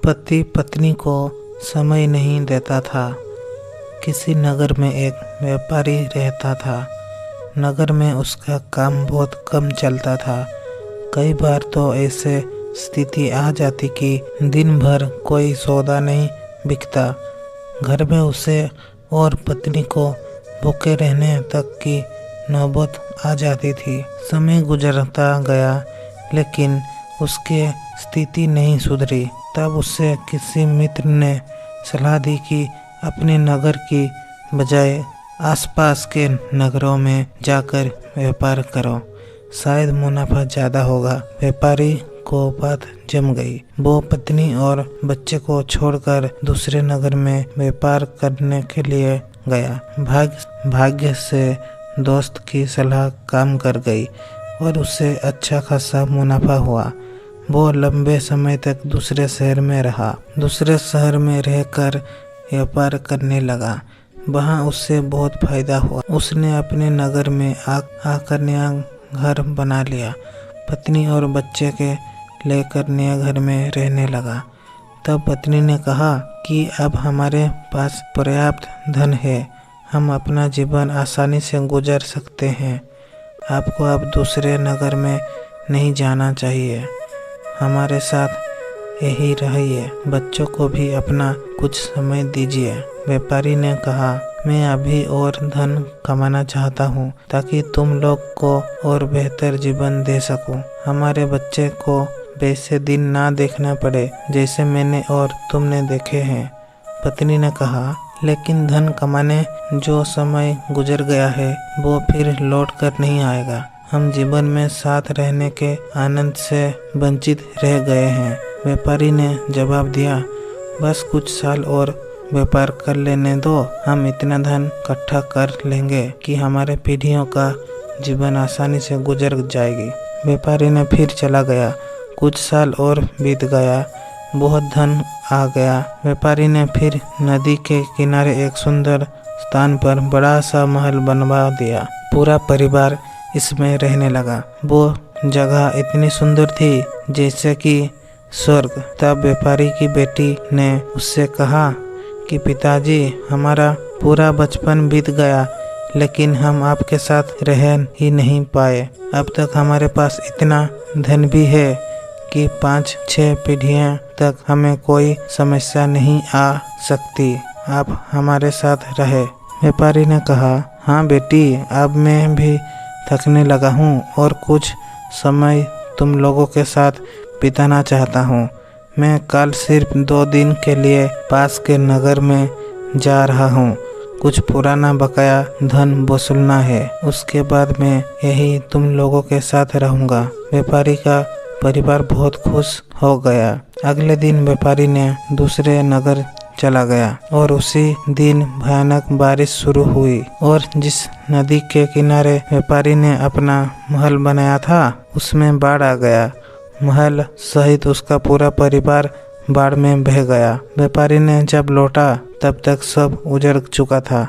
पति पत्नी को समय नहीं देता था। किसी नगर में एक व्यापारी रहता था। नगर में उसका काम बहुत कम चलता था। कई बार तो ऐसे स्थिति आ जाती कि दिन भर कोई सौदा नहीं बिकता। घर में उसे और पत्नी को भूखे रहने तक की नौबत आ जाती थी। समय गुजरता गया लेकिन उसकी स्थिति नहीं सुधरी। तब उससे किसी मित्र ने सलाह दी कि अपने नगर की बजाय आसपास के नगरों में जाकर व्यापार करो, शायद मुनाफा ज़्यादा होगा। व्यापारी को बात जम गई। वो पत्नी और बच्चे को छोड़कर दूसरे नगर में व्यापार करने के लिए गया। भाग्य से दोस्त की सलाह काम कर गई और उसे अच्छा खासा मुनाफा हुआ। वो लंबे समय तक दूसरे शहर में रहा। दूसरे शहर में रहकर व्यापार करने लगा। वहाँ उससे बहुत फायदा हुआ। उसने अपने नगर में आकर नया घर बना लिया। पत्नी और बच्चे के लेकर नया घर में रहने लगा। तब पत्नी ने कहा कि अब हमारे पास पर्याप्त धन है, हम अपना जीवन आसानी से गुजार सकते हैं। आपको अब दूसरे नगर में नहीं जाना चाहिए, हमारे साथ यही रहिए। बच्चों को भी अपना कुछ समय दीजिए। व्यापारी ने कहा, मैं अभी और धन कमाना चाहता हूँ ताकि तुम लोग को और बेहतर जीवन दे सकूँ। हमारे बच्चे को वैसे दिन ना देखना पड़े जैसे मैंने और तुमने देखे हैं। पत्नी ने कहा, लेकिन धन कमाने जो समय गुजर गया है वो फिर लौट कर नहीं आएगा। हम जीवन में साथ रहने के आनंद से वंचित रह गए हैं। व्यापारी ने जवाब दिया, बस कुछ साल और व्यापार कर लेने दो, हम इतना धन इकट्ठा कर लेंगे कि हमारे पीढ़ियों का जीवन आसानी से गुजर जाएगी। व्यापारी ने फिर चला गया। कुछ साल और बीत गया, बहुत धन आ गया। व्यापारी ने फिर नदी के किनारे एक सुंदर स्थान पर बड़ा सा महल बनवा दिया। पूरा परिवार इसमें रहने लगा। वो जगह इतनी सुंदर थी जैसे कि स्वर्ग। तब व्यापारी की बेटी ने उससे कहा कि पिताजी, हमारा पूरा बचपन बीत गया लेकिन हम आपके साथ रह ही नहीं पाए। अब तक हमारे पास इतना धन भी है कि 5-6 पीढ़ियां तक हमें कोई समस्या नहीं आ सकती। आप हमारे साथ रहे। व्यापारी ने कहा, हाँ बेटी, अब मैं भी थकने लगा हूँ और कुछ समय तुम लोगों के साथ बिताना चाहता हूँ। मैं कल सिर्फ 2 दिन के लिए पास के नगर में जा रहा हूँ। कुछ पुराना बकाया धन वसूलना है, उसके बाद मैं यही तुम लोगों के साथ रहूँगा। व्यापारी का परिवार बहुत खुश हो गया। अगले दिन व्यापारी ने दूसरे नगर चला गया और उसी दिन भयानक बारिश शुरू हुई और जिस नदी के किनारे व्यापारी ने अपना महल बनाया था उसमें बाढ़ आ गया। महल सहित उसका पूरा परिवार बाढ़ में बह गया। व्यापारी ने जब लौटा तब तक सब उजड़ चुका था।